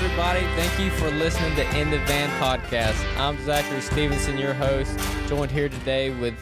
everybody. Thank you for listening to In the Van podcast. I'm Zachary Stevenson, your host, joined here today with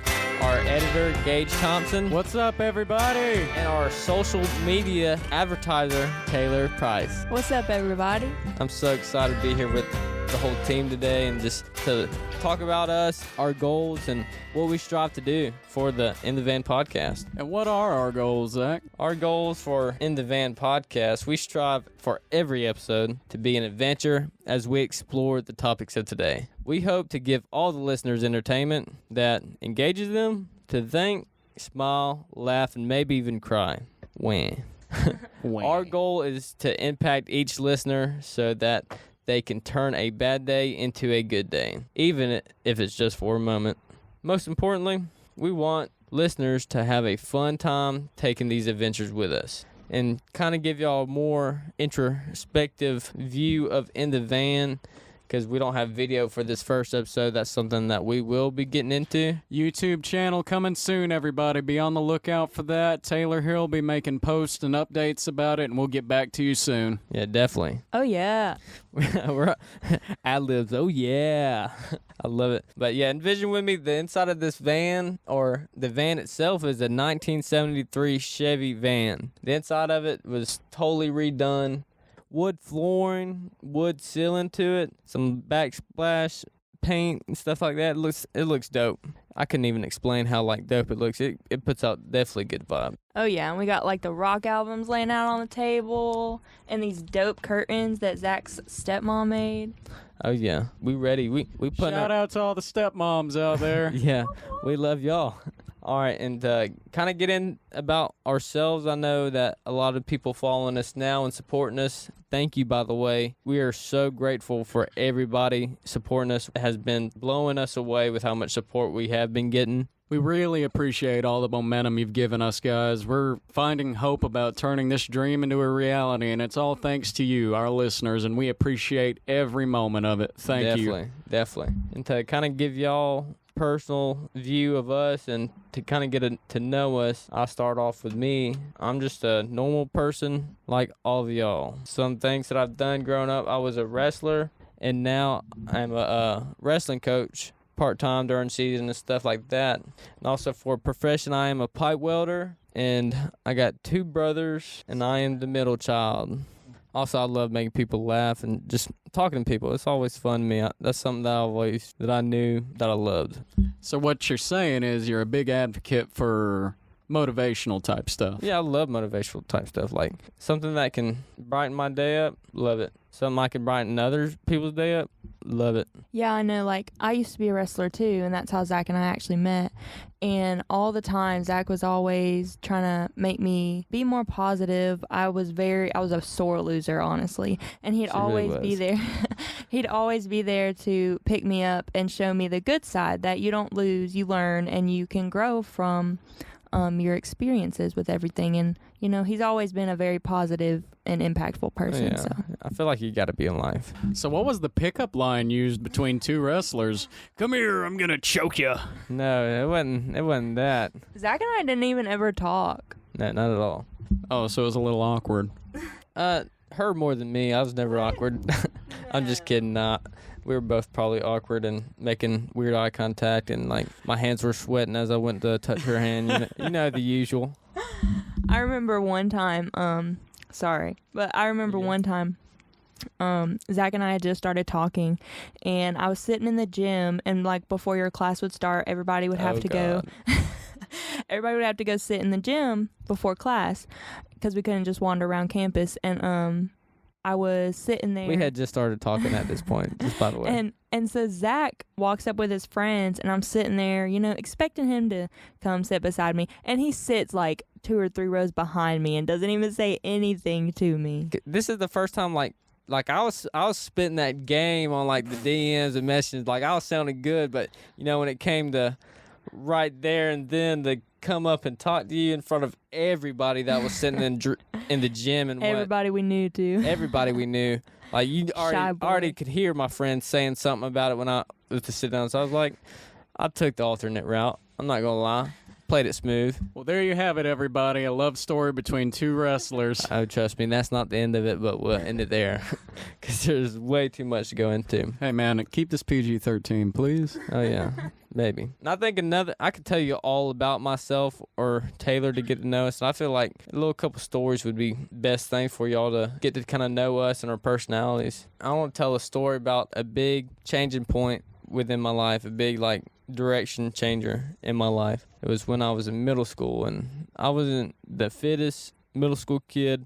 our editor, Gage Thompson. What's up, everybody? And our social media advertiser, Taylor Price. What's up, everybody? I'm so excited to be here with the whole team today and just to talk about us, our goals, and what we strive to do for the In the Van podcast. And what are our goals, Zach? Our goals for In the Van podcast, we strive for every episode to be an adventure as we explore the topics of today. We hope to give all the listeners entertainment that engages them to think, smile, laugh, and maybe even cry. When our goal is to impact each listener so that they can turn a bad day into a good day, even if it's just for a moment. Most importantly, we want listeners to have a fun time taking these adventures with us and kind of give y'all a more introspective view of In the Van, because we don't have video for this first episode. That's something that we will be getting into. YouTube channel coming soon, everybody. Be on the lookout for that. Taylor here will be making posts and updates about it, and we'll get back to you soon. Yeah, definitely. Oh, yeah. We're ad-libs. Oh, yeah. I love it. But yeah, envision with me the inside of this van, or the van itself, is a 1973 Chevy van. The inside of it was totally redone. Wood flooring, wood ceiling to it, some backsplash paint and stuff like that. It looks dope. I couldn't even explain how dope it looks. It puts out definitely good vibe. Oh, yeah, and we got the rock albums laying out on the table and these dope curtains that Zach's stepmom made. Oh, yeah. We ready. We put Shout out to all the stepmoms out there. Yeah, we love y'all. All right, and kind of get in about ourselves. I know that a lot of people following us now and supporting us. Thank you, by the way. We are so grateful for everybody supporting us. It has been blowing us away with how much support we have been getting. We really appreciate all the momentum you've given us, guys. We're finding hope about turning this dream into a reality, and it's all thanks to you, our listeners, and we appreciate every moment of it. Thank you. Definitely. And to kind of give y'all personal view of us and to kind of get to know us, I'll start off with me. I'm just a normal person like all of y'all. Some things that I've done growing up, I was a wrestler, and now I'm a wrestling coach part-time during season and stuff like that. And also for profession, I am a pipe welder, and I got 2 brothers, and I am the middle child. Also, I love making people laugh and just talking to people. It's always fun to me. That's something that I knew that I loved. So what you're saying is you're a big advocate for motivational type stuff. Yeah, I love motivational type stuff. Like something that can brighten my day up, love it. Something I can brighten other people's day up, love it. Yeah, I know. I used to be a wrestler, too, and that's how Zach and I actually met. And all the time, Zach was always trying to make me be more positive. I was a sore loser, honestly. And he'd always be there. He'd always be there to pick me up and show me the good side, that you don't lose, you learn, and you can grow from your experiences with everything. And, he's always been a very positive and impactful person. Yeah, so I feel like you got to be in life. So what was the pickup line used between 2 wrestlers? Come here, I'm going to choke you. No, it wasn't that. Zach and I didn't even ever talk. No, not at all. Oh, so it was a little awkward. Her more than me. I was never awkward. I'm just kidding. We were both probably awkward and making weird eye contact, and my hands were sweating as I went to touch her hand. You know the usual. I remember one time, one time, Zach and I had just started talking, and I was sitting in the gym, and before your class would start, everybody would have to go. Everybody would have to go sit in the gym before class because we couldn't just wander around campus. And I was sitting there. We had just started talking at this point, just by the way. And so Zach walks up with his friends, and I'm sitting there, expecting him to come sit beside me. And he sits 2 or 3 rows behind me and doesn't even say anything to me. This is the first time I was spitting that game on the DMs and messages. I was sounding good, but when it came to right there and then to come up and talk to you in front of everybody that was sitting in the gym and everybody we knew too. Everybody we knew. You already could hear my friends saying something about it when I was to sit down. So I was like, I took the alternate route. I'm not gonna lie. played it smooth. Well, there you have it, everybody. A love story between two wrestlers. Oh, trust me, that's not the end of it, but we'll end it there because there's way too much to go into. Hey, man, keep this PG-13, please. Oh, yeah, maybe. And I think I could tell you all about myself or Taylor to get to know us. And I feel like a little couple stories would be best thing for y'all to get to kind of know us and our personalities. I want to tell a story about a big changing point within my life, a big, like, direction changer in my life. It was when I was in middle school, and I wasn't the fittest middle school kid.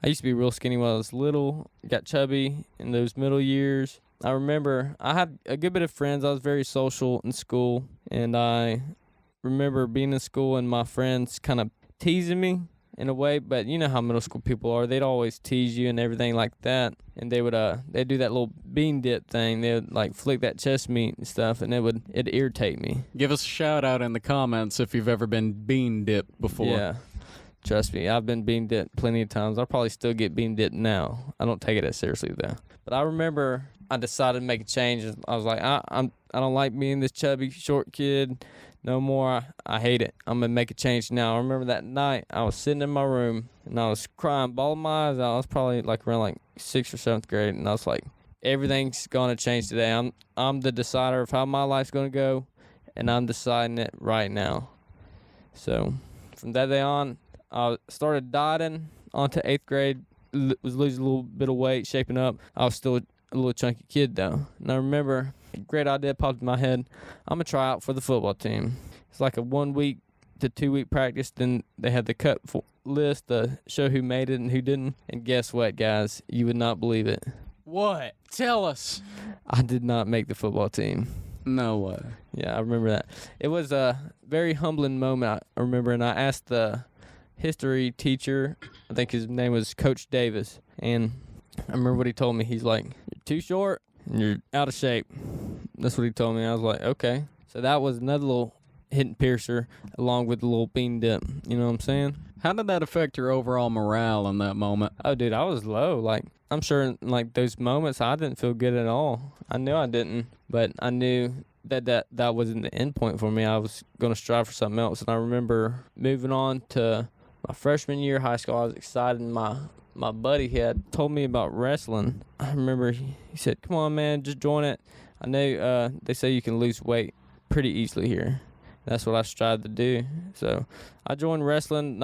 I used to be real skinny when I was little, got chubby in those middle years. I remember I had a good bit of friends. I was very social in school, and I remember being in school and my friends kind of teasing me in a way, but you know how middle school people are. They'd always tease you and everything like that, and they'd do that little bean dip thing. They'd like flick that chest meat and stuff, and it'd irritate me. Give us a shout out in the comments if you've ever been bean dipped before. Yeah, trust me, I've been bean dipped plenty of times. I'll probably still get bean dipped now. I don't take it as seriously though. But I remember I decided to make a change. I was like, I don't like being this chubby short kid no more. I hate it. I'm gonna make a change now. I remember that night I was sitting in my room and I was crying, bawling my eyes out. I was probably like around like 6th or 7th grade, and I was like, everything's gonna change today. I'm the decider of how my life's gonna go, and I'm deciding it right now. So from that day on, I started dieting onto 8th grade. Was losing a little bit of weight, shaping up. I was still a little chunky kid though, and I remember a great idea popped in my head. I'm gonna try out for the football team. It's like a 1 week to 2 week practice. Then they had the cut list to show who made it and who didn't. And guess what, guys? You would not believe it. What? Tell us. I did not make the football team. No way. Yeah, I remember that. It was a very humbling moment, I remember, and I asked the history teacher, I think his name was Coach Davis, and I remember what he told me. He's like, you're too short and you're out of shape. That's what he told me. I was like, okay. So that was another little hidden piercer along with the little bean dip. You know what I'm saying? How did that affect your overall morale in that moment? Oh, dude, I was low. Like, I'm sure in like those moments I didn't feel good at all. I knew I didn't, but I knew that wasn't the end point for me. I was going to strive for something else. And I remember moving on to my freshman year of high school. I was excited. My buddy had told me about wrestling. I remember he said, come on, man, just join it. I know they say you can lose weight pretty easily here. That's what I strived to do. So I joined wrestling,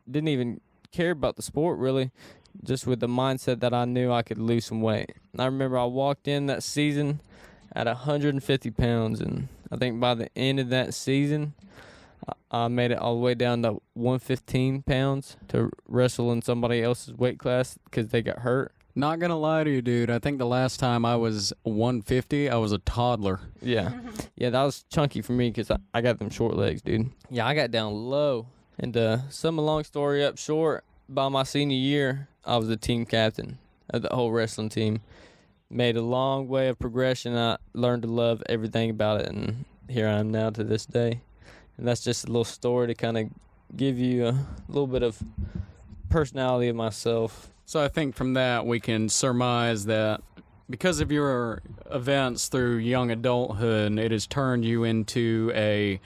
didn't even care about the sport really, just with the mindset that I knew I could lose some weight. And I remember I walked in that season at 150 pounds, and I think by the end of that season, I made it all the way down to 115 pounds to wrestle in somebody else's weight class because they got hurt. Not gonna lie to you, dude. I think the last time I was 150, I was a toddler. Yeah. Yeah, that was chunky for me because I got them short legs, dude. Yeah, I got down low. And sum a long story up short, by my senior year, I was the team captain of the whole wrestling team. Made a long way of progression. I learned to love everything about it, and here I am now to this day. And that's just a little story to kind of give you a little bit of personality of myself. So I think from that we can surmise that because of your events through young adulthood, it has turned you into a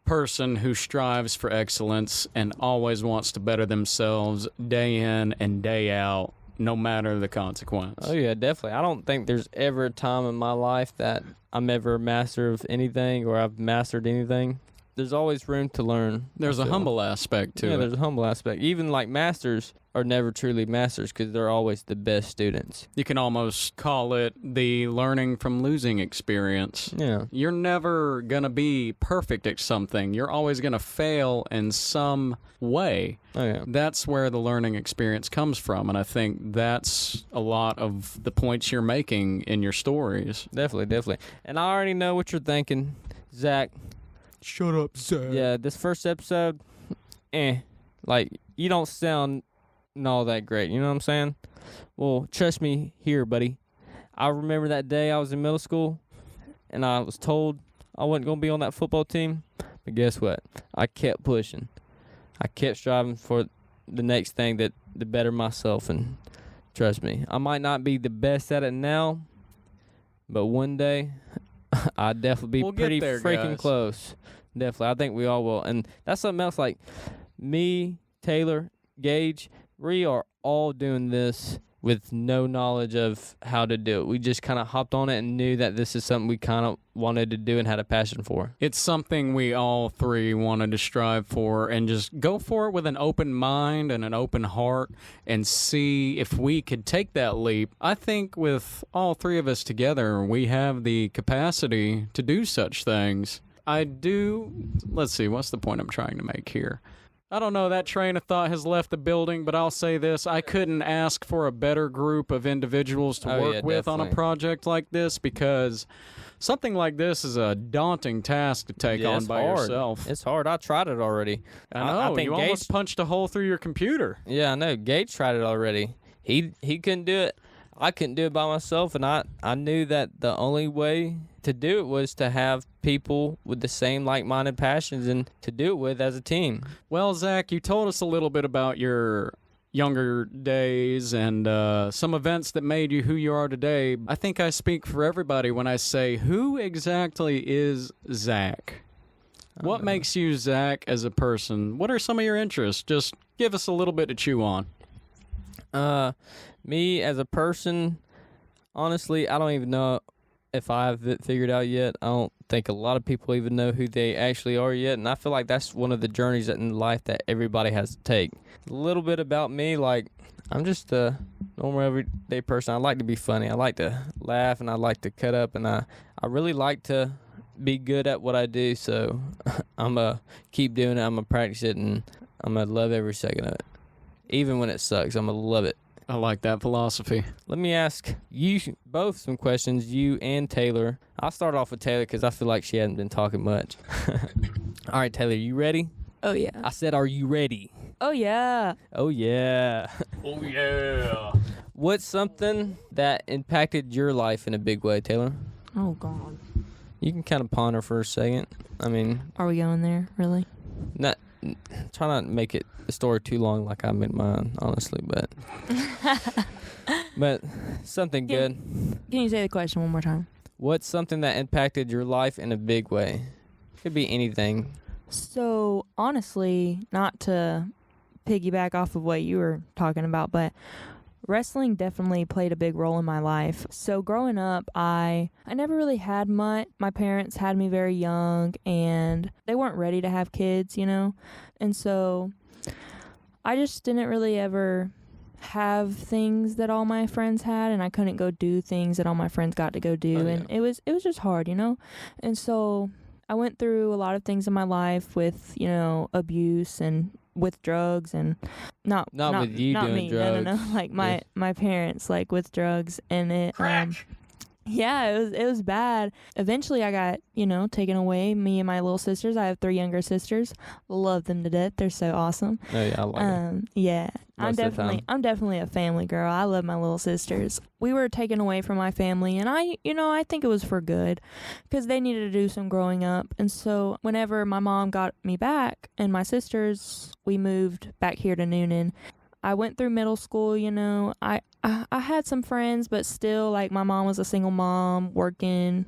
person who strives for excellence and always wants to better themselves day in and day out, no matter the consequence. Oh, yeah, definitely. I don't think there's ever a time in my life that I'm ever a master of anything or I've mastered anything. There's always room to learn. There's a humble aspect to it. Yeah, there's a humble aspect. Even like masters are never truly masters because they're always the best students. You can almost call it the learning from losing experience. Yeah. You're never going to be perfect at something. You're always going to fail in some way. Oh, yeah. That's where the learning experience comes from, and I think that's a lot of the points you're making in your stories. Definitely. And I already know what you're thinking, Zach. Shut up, Zach. Yeah, this first episode, like, you don't sound all that great, you know what I'm saying? Well, trust me here, buddy. I remember that day I was in middle school, and I was told I wasn't going to be on that football team, but guess what? I kept pushing. I kept striving for the next thing to better myself, and trust me, I might not be the best at it now, but one day I'd definitely be We'll get pretty there, freaking guys. close. Definitely. I think we all will. And that's something else, like me, Taylor, Gage, we are all doing this with no knowledge of how to do it. We just kind of hopped on it and knew that this is something we kind of wanted to do and had a passion for. It's something we all three wanted to strive for and just go for it with an open mind and an open heart and see if we could take that leap. I think with all three of us together, we have the capacity to do such things. Let's see, what's the point I'm trying to make here? I don't know, that train of thought has left the building, but I'll say this. I couldn't ask for a better group of individuals to work with on a definitely. project like this because something like this is a daunting task to take on it's by hard. yourself. It's hard. I tried it already. I know, think you Gage, almost punched a hole through your computer. Yeah, I know. Gage tried it already. He couldn't do it. I couldn't do it by myself, and I knew that the only way to do it was to have people with the same like-minded passions and to do it with as a team. Well, Zach, you told us a little bit about your younger days and some events that made you who you are today. I think I speak for everybody when I say, who exactly is Zach? What makes you Zach as a person? What are some of your interests? Just give us a little bit to chew on. Me as a person, honestly, I don't even know if I have it figured out yet. I don't think a lot of people even know who they actually are yet, and I feel like that's one of the journeys in life that everybody has to take. A little bit about me, like I'm just a normal everyday person. I like to be funny. I like to laugh, and I like to cut up, and I really like to be good at what I do, so I'm going to keep doing it. I'm going to practice it, and I'm going to love every second of it. Even when it sucks, I'm going to love it. I like that philosophy. Let me ask you both some questions, you and Taylor. I'll start off with Taylor because I feel like she hasn't been talking much. All right, Taylor, you ready? Oh yeah. I said, are you ready? Oh yeah. Oh, yeah. Oh, yeah. What's something that impacted your life in a big way, Taylor? Oh god. You can kind of ponder for a second. I mean, Are we going there? Really? try not to make it a story too long like I made mine, honestly, but something good. Can you say the question one more time? What's something that impacted your life in a big way? Could be anything. So honestly, not to piggyback off of what you were talking about, but wrestling definitely played a big role in my life. So growing up, I never really had much. My parents had me very young and they weren't ready to have kids, you know? And so I just didn't really ever have things that all my friends had, and I couldn't go do things that all my friends got to go do. Oh, yeah. And it was just hard, you know? And so I went through a lot of things in my life with, you know, abuse and with drugs, and not with you not doing me. drugs. No, like my parents, like with drugs, and it yeah, it was bad. Eventually I got, you know, taken away, me and my little sisters. I have 3 younger sisters. Love them to death. They're so awesome. Oh, yeah, I like it. Yeah. Most of the time. I'm definitely a family girl. I love my little sisters. We were taken away from my family, and I think it was for good because they needed to do some growing up. And so whenever my mom got me back and my sisters, we moved back here to Noonan. I went through middle school, you know. I had some friends, but still, like, my mom was a single mom working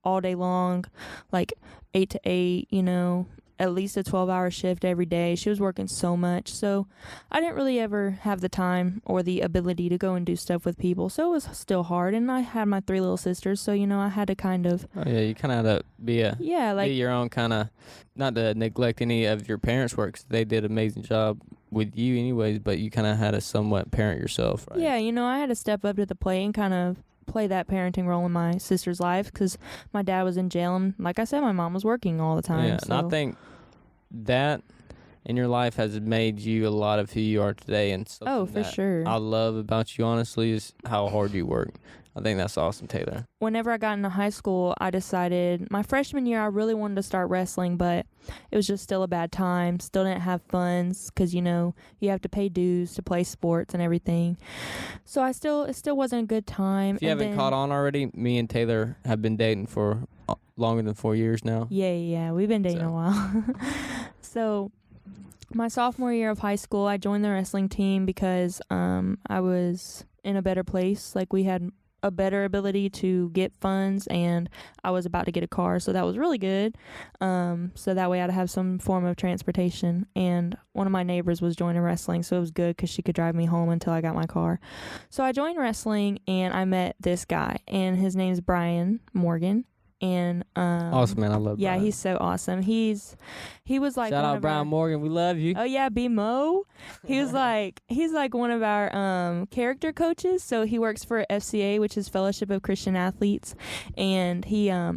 all day long, like 8 to 8, you know, at least a 12-hour shift every day. She was working so much. So I didn't really ever have the time or the ability to go and do stuff with people. So it was still hard. And I had my 3 little sisters. So, you know, I had to kind of. Oh, yeah, you kind of had to be your own kind of, not to neglect any of your parents' work, 'cause they did an amazing job with you anyways, but you kind of had to somewhat parent yourself, right? Yeah, you know, I had to step up to the plate and kind of play that parenting role in my sister's life because my dad was in jail, and like I said, my mom was working all the time. Yeah, so. and I think that in your life has made you a lot of who you are today, and something for that sure. I love about you, honestly, is how hard you work. I think that's awesome, Taylor. Whenever I got into high school, I decided my freshman year I really wanted to start wrestling, but it was just still a bad time. Still didn't have funds because, you know, you have to pay dues to play sports and everything. So it still wasn't a good time. If you haven't caught on already, me and Taylor have been dating for longer than 4 years now. Yeah. We've been dating a while. So my sophomore year of high school, I joined the wrestling team because I was in a better place. Like, we had a better ability to get funds, and I was about to get a car, so that was really good. So that way I'd have some form of transportation, and one of my neighbors was joining wrestling, so it was good because she could drive me home until I got my car. So I joined wrestling, and I met this guy, and his name's Brian Morgan. And awesome, man. I love yeah, Brian. he's so awesome. He was like shout one out of Brian our, Morgan. We love you. oh yeah, B Mo. He's like one of our character coaches. So he works for FCA, which is Fellowship of Christian Athletes. And he I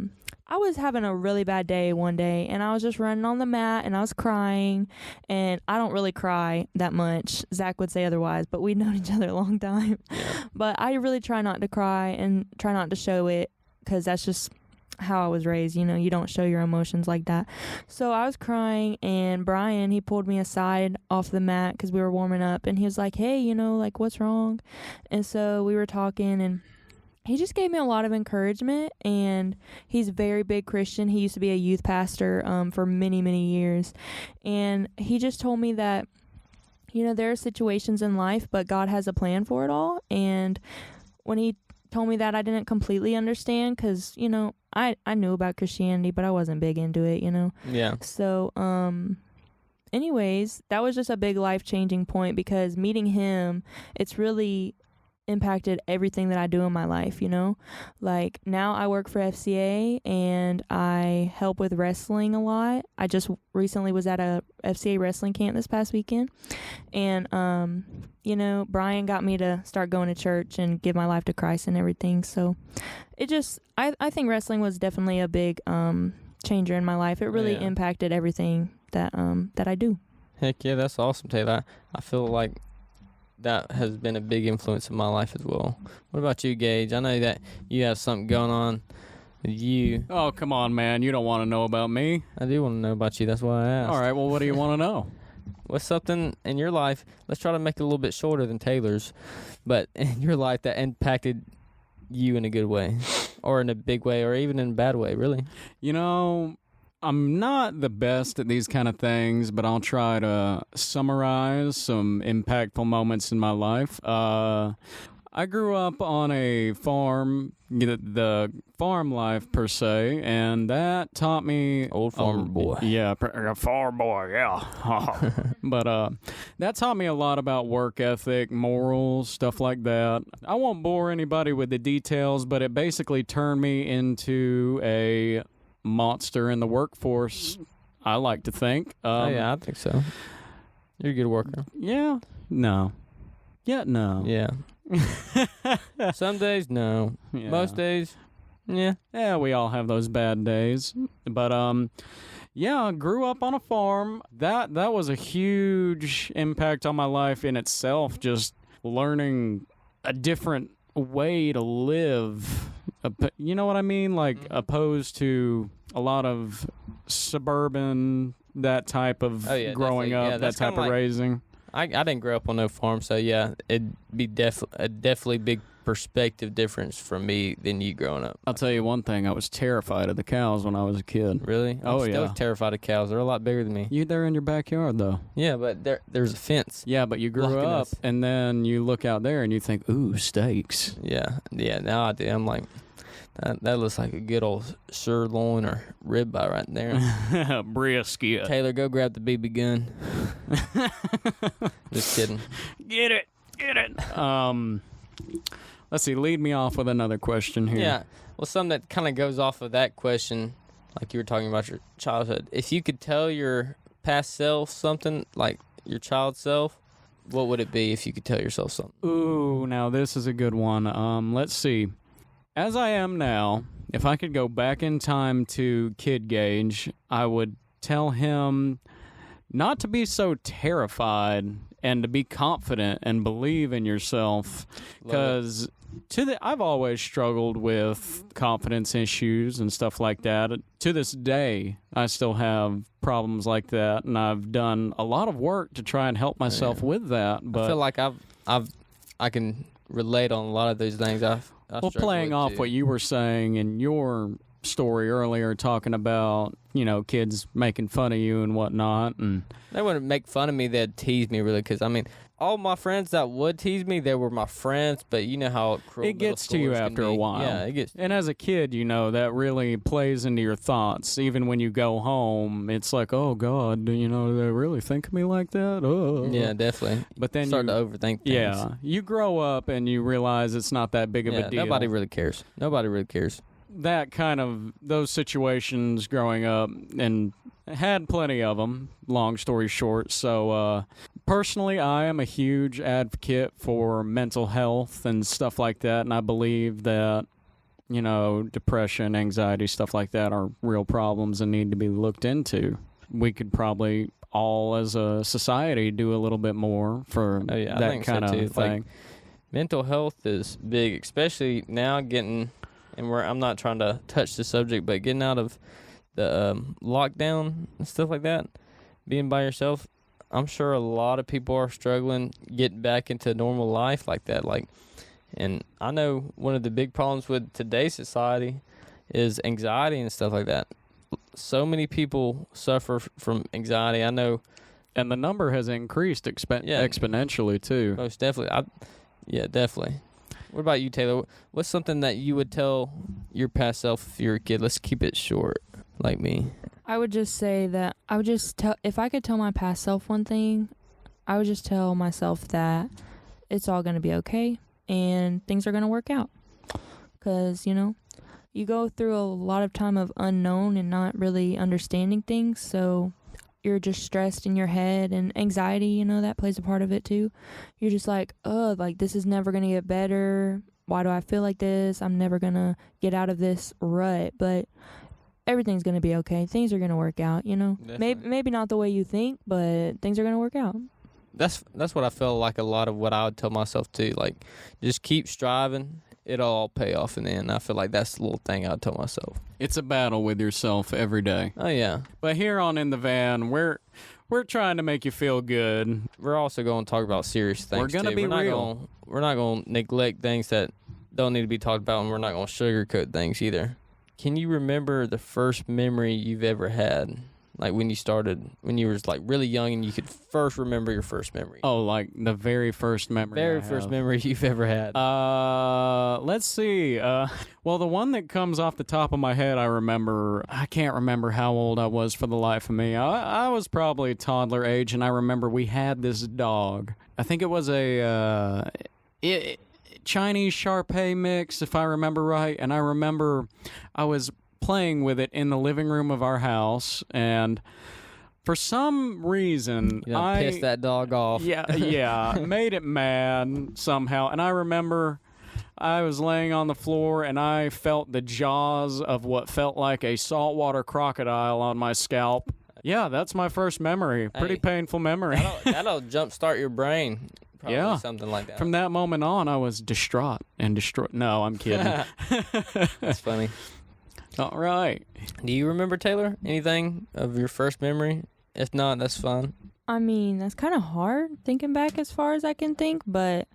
was having a really bad day one day, and I was just running on the mat, and I was crying. And I don't really cry that much. Zach would say otherwise, but we've known each other a long time. Yeah. But I really try not to cry and try not to show it, because that's just how I was raised. You know, you don't show your emotions like that. So I was crying, and Brian, he pulled me aside off the mat because we were warming up, and he was like, hey, you know, like, what's wrong? And so we were talking, and he just gave me a lot of encouragement, and he's a very big Christian. He used to be a youth pastor for many, many years. And he just told me that, you know, there are situations in life, but God has a plan for it all. And when he told me that, I didn't completely understand, because, you know, I knew about Christianity, but I wasn't big into it, you know. Yeah. So, anyways, that was just a big life-changing point, because meeting him, it's really impacted everything that I do in my life, you know. Like, now I work for FCA, and I help with wrestling a lot. I just recently was at a FCA wrestling camp this past weekend, and you know, Brian got me to start going to church and give my life to Christ and everything. So it just, I think wrestling was definitely a big changer in my life. It really Yeah. impacted everything that I do. Heck yeah, that's awesome, Taylor. I feel like that has been a big influence in my life as well. What about you, Gage? I know that you have something going on with you. Oh, come on, man. You don't want to know about me. I do want to know about you. That's why I asked. All right, well, what do you want to know? What's something in your life? Let's try to make it a little bit shorter than Taylor's, but in your life that impacted you in a good way, or in a big way, or even in a bad way, really. You know, I'm not the best at these kind of things, but I'll try to summarize some impactful moments in my life. I grew up on a farm, the farm life per se, and that taught me... Old farmer boy. Yeah, a farm boy, yeah. But that taught me a lot about work ethic, morals, stuff like that. I won't bore anybody with the details, but it basically turned me into a monster in the workforce, I like to think. Oh yeah, I think so. You're a good worker. Yeah. No. Yeah, no. Yeah. Some days, no. Yeah. Most days, yeah. Yeah, we all have those bad days. But yeah, I grew up on a farm. That was a huge impact on my life in itself, just learning a different way to live. You know what I mean? Like, opposed to a lot of suburban, that type of growing definitely. up, Yeah, that that's type kinda of like- raising. I didn't grow up on no farm, so yeah, it'd be a definitely big perspective difference from me than you growing up. I'll tell you one thing, I was terrified of the cows when I was a kid. Really? Oh, I'm still yeah. terrified of cows. They're a lot bigger than me. They're in your backyard, though. Yeah, but there's a fence. Yeah, but you grew Blocking up, us. and then you look out there and you think, ooh, steaks. Yeah. Now I do. I'm like, that looks like a good old sirloin or ribeye right there. Brisket. Taylor, go grab the BB gun. Just kidding. Get it. Let's see, lead me off with another question here. Yeah. Well, something that kind of goes off of that question, like you were talking about your childhood. If you could tell your past self something, like your child self, what would it be if you could tell yourself something? Ooh, now this is a good one. Let's see. As I am now, if I could go back in time to Kid Gage, I would tell him not to be so terrified and to be confident and believe in yourself, because I've always struggled with confidence issues and stuff like that. To this day, I still have problems like that, and I've done a lot of work to try and help myself with that. But I feel like I can relate on a lot of those things. Well, well, playing off what you were saying in your story earlier, talking about, kids making fun of you and whatnot, and they wouldn't make fun of me. They'd tease me, really, because I mean, all my friends that would tease me, they were my friends, but you know how cruel It gets to you after a while. Yeah, it gets. And as a kid, that really plays into your thoughts. Even when you go home, it's like, oh, God, do they really think of me like that? Oh. Yeah, definitely. But then Start to overthink things. Yeah, you grow up and you realize it's not that big of a deal. Nobody really cares. Nobody really cares. Those situations growing up, and had plenty of them, long story short. So, personally, I am a huge advocate for mental health and stuff like that, and I believe that, depression, anxiety, stuff like that are real problems and need to be looked into. We could probably all, as a society, do a little bit more for that kind of thing. Like, mental health is big, especially now I'm not trying to touch the subject, but getting out of the lockdown and stuff like that, being by yourself, I'm sure a lot of people are struggling getting back into normal life like that. And I know one of the big problems with today's society is anxiety and stuff like that. So many people suffer from anxiety. I know. And the number has increased exponentially, too. Most definitely. Definitely. What about you, Taylor? What's something that you would tell your past self if you were a kid? Let's keep it short, like me. I would just say that if I could tell my past self one thing, I would just tell myself that it's all going to be okay and things are going to work out. Because, you go through a lot of time of unknown and not really understanding things, so you're just stressed in your head, and anxiety, that plays a part of it too. You're just like, oh, this is never going to get better. Why do I feel like this? I'm never going to get out of this rut. But everything's going to be okay. Things are going to work out, Maybe not the way you think, but things are going to work out. That's what I felt like a lot of what I would tell myself too. Like, just keep striving. It'll all pay off in the end. I feel like that's the little thing I would tell myself. It's a battle with yourself every day. Oh, yeah. But here on In the Van, we're trying to make you feel good. We're also going to talk about serious things. We're going to be real. We're not going to neglect things that don't need to be talked about, and we're not going to sugarcoat things either. Can you remember the first memory you've ever had? Like when you were really young and you could first remember your first memory. Oh, like the very first memory. First memory you've ever had. Let's see. Well, the one that comes off the top of my head, I can't remember how old I was for the life of me. I was probably toddler age, and I remember we had this dog. I think it was a Chinese Shar-Pei mix, if I remember right. And I remember I was playing with it in the living room of our house, and for some reason I pissed that dog off. Yeah, made it mad somehow. And I remember I was laying on the floor and I felt the jaws of what felt like a saltwater crocodile on my scalp. Yeah, that's my first memory. Pretty painful memory. That'll jumpstart your brain. Probably yeah, something like that. From that moment on, I was distraught and destroyed. No, I'm kidding. That's funny. All right. Do you remember, Taylor, anything of your first memory? If not, that's fine. I mean, that's kind of hard thinking back as far as I can think, but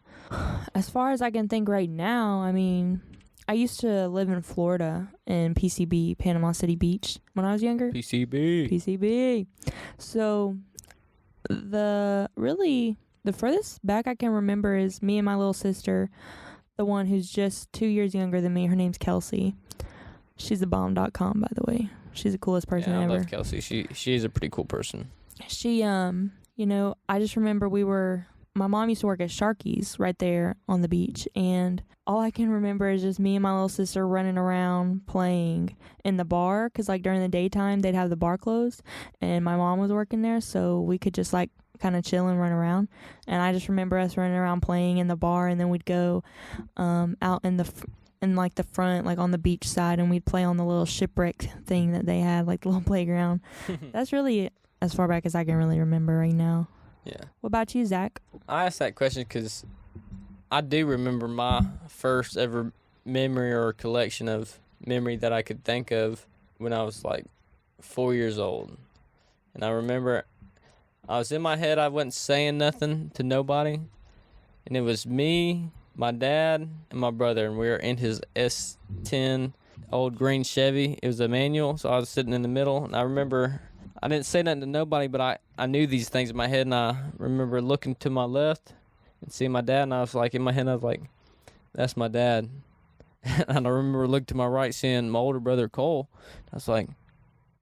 as far as I can think right now, I mean, I used to live in Florida in PCB, Panama City Beach, when I was younger. PCB. So the furthest back I can remember is me and my little sister, the one who's just 2 years younger than me. Her name's Kelsey. She's a bomb.com, by the way. She's the coolest person ever. I love Kelsey. She's a pretty cool person. She, I just remember my mom used to work at Sharky's right there on the beach, and all I can remember is just me and my little sister running around playing in the bar, because during the daytime they'd have the bar closed, and my mom was working there, so we could just kind of chill and run around. And I just remember us running around playing in the bar, and then we'd go out in the front, on the beach side, and we'd play on the little shipwreck thing that they had, the little playground. That's really as far back as I can really remember right now. Yeah. What about you, Zach? I asked that question because I do remember my first ever memory or collection of memory that I could think of when I was 4 years old. And I remember I was in my head, I wasn't saying nothing to nobody. And it was me, my dad, and my brother, and we were in his S10 old green Chevy. It was a manual, so I was sitting in the middle, and I remember I didn't say nothing to nobody, but I knew these things in my head, and I remember looking to my left and seeing my dad, and I was like, in my head, I was like, that's my dad. And I remember looking to my right, seeing my older brother, Cole. I was like,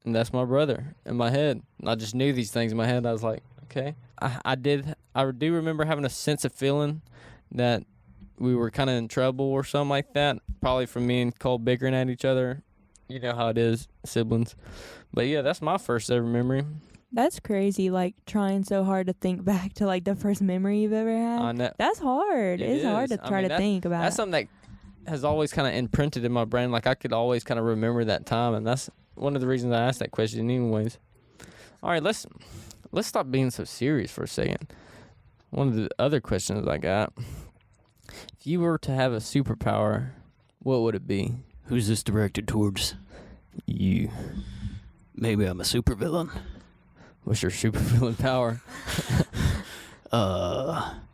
and that's my brother in my head. And I just knew these things in my head. I was like, okay. I do remember having a sense of feeling that we were kind of in trouble or something like that, probably from me and Cole bickering at each other. You know how it is, siblings. But yeah, that's my first ever memory. That's crazy, like trying so hard to think back to like the first memory you've ever had. I know. That's hard. It's hard to try to think about. That's something that has always kind of imprinted in my brain. Like I could always kind of remember that time, and that's one of the reasons I asked that question anyways. All right, let's stop being so serious for a second. One of the other questions I got. If you were to have a superpower, what would it be? Who's this directed towards? You. Maybe I'm a supervillain. What's your supervillain power?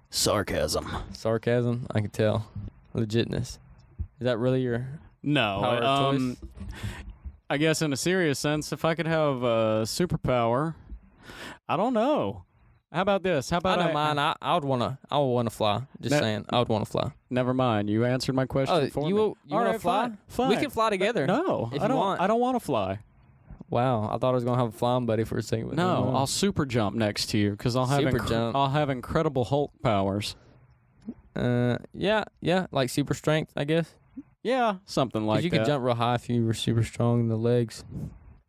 Sarcasm. Sarcasm? I can tell. Legitness. Is that really your No. power of choice? I guess in a serious sense, if I could have a superpower, I don't know. How about this? How about I don't mind. I would wanna fly. Just saying. I would wanna fly. Never mind. You answered my question for me. You wanna fly? Fine. We can fly together. No, if I you don't. want. I don't want to fly. Wow, I thought I was gonna have a flying buddy for a second. But No, I'll super jump next to you because I'll have Super jump. I'll have incredible Hulk powers. Yeah, like super strength, I guess. Yeah, something like 'Cause you that. could jump real high if you were super strong in the legs.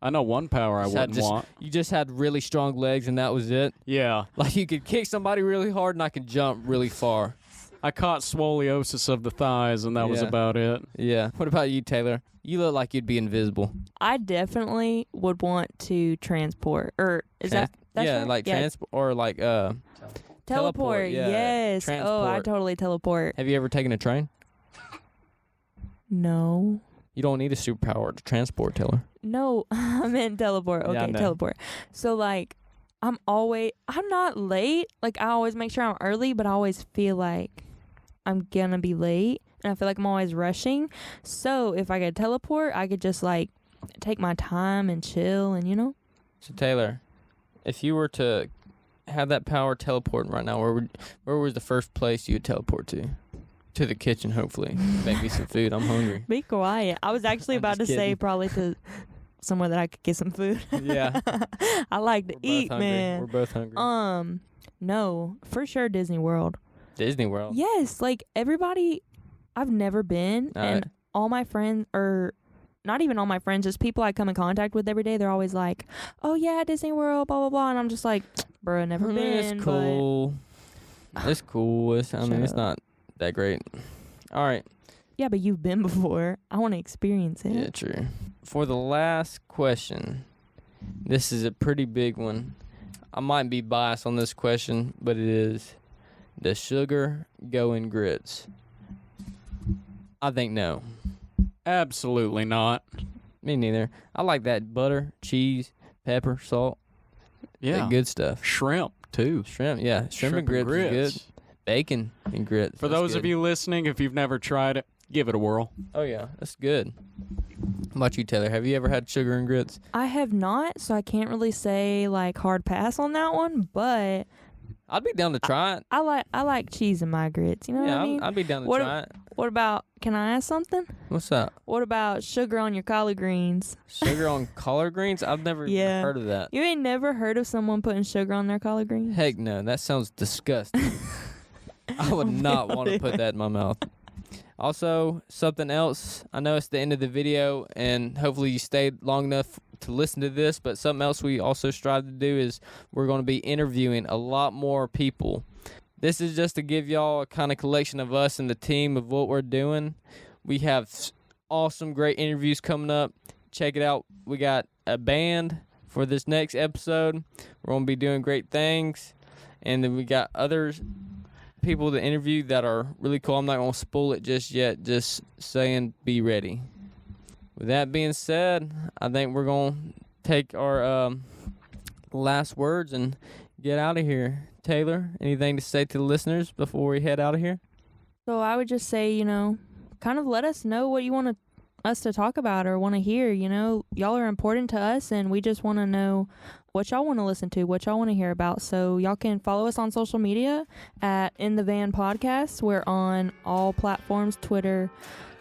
I know one power I wouldn't want. You just had really strong legs, and that was it. Yeah, Like you could kick somebody really hard, and I could jump really far. I caught scoliosis of the thighs, and that was Yeah. about it. Yeah. What about you, Taylor? You look like you'd be invisible. I definitely would want to transport. Or is that's yeah, right? like transport or like teleport? yeah. Yes. Oh, I Transport. totally teleport. Have you ever taken a train? No. You don't need a superpower to transport, Taylor. No, I meant teleport. Yeah, I Okay, know. teleport. So like I'm not late. Like I always make sure I'm early, but I always feel like I'm gonna be late, and I feel like I'm always rushing. So if I could teleport, I could just like take my time and chill, and So Taylor, if you were to have that power teleporting right now, where was the first place you would teleport to? To the kitchen, hopefully. Make me some food. I'm hungry. Be quiet. I was actually I'm about to just say kidding. probably to somewhere that I could get some food. Yeah. I like to We're both eat, hungry. man. We're both hungry. No, for sure Disney World. Disney World. Yes, like everybody, I've never been, All and right. all my friends, or not even all my friends, just people I come in contact with every day, they're always like, "Oh yeah, Disney World, blah blah blah," and I'm just like, "Bro, never been." It's cool. It's cool. It's Shut it's up. not that great. All right. Yeah, but you've been before. I want to experience it. Yeah, true. For the last question, this is a pretty big one. I might be biased on this question, but it is: does sugar go in grits? I think no. Absolutely not. Me neither. I like that butter, cheese, pepper, salt. Yeah, That good stuff. shrimp too. Shrimp, yeah. Shrimp and grits is good. Bacon and grits. For those of you listening, if you've never tried it, give it a whirl. Oh, yeah. That's good. How about you, Taylor? Have you ever had sugar and grits? I have not, so I can't really say like hard pass on that one, but I'd be down to try it. I like cheese in my grits. You know what I mean? I'd be down to What try it. What about? Can I ask something? What's that? What about sugar on your collard greens? Sugar on collard greens? I've never Yeah. heard of that. You ain't never heard of someone putting sugar on their collard greens? Heck no. That sounds disgusting. I would not want to put that in my mouth. Also, something else. I know it's the end of the video, and hopefully you stayed long enough to listen to this, but something else we also strive to do is we're going to be interviewing a lot more people. This is just to give y'all a kind of collection of us and the team of what we're doing. We have awesome, great interviews coming up. Check it out. We got a band for this next episode. We're going to be doing great things. And then we got other people to interview that are really cool. I'm not going to spoil it just yet. Just saying be ready. With that being said, I think we're going to take our last words and get out of here. Taylor, anything to say to the listeners before we head out of here? So I would just say, kind of let us know what you want to us to talk about or want to hear. You know, y'all are important to us, and we just want to know what y'all want to listen to, what y'all want to hear about. So y'all can follow us on social media at In the Van Podcast. We're on all platforms, Twitter,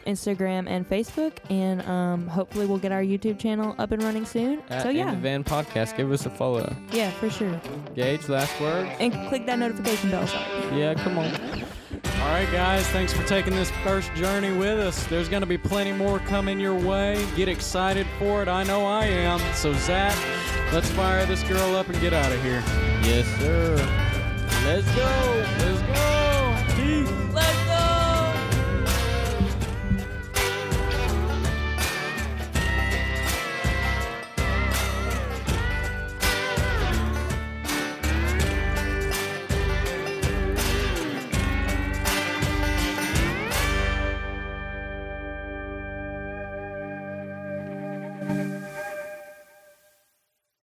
Instagram, and Facebook, and hopefully we'll get our YouTube channel up and running soon. At So In yeah, the Van Podcast. Give us a follow. yeah, for sure. Gage, last word? And click that notification bell. Yeah, come on. All right, guys, thanks for taking this first journey with us. There's going to be plenty more coming your way. Get excited for it. I know I am. So, Zach, let's fire this girl up and get out of here. Yes, sir. Let's go. Let's go. Let's go.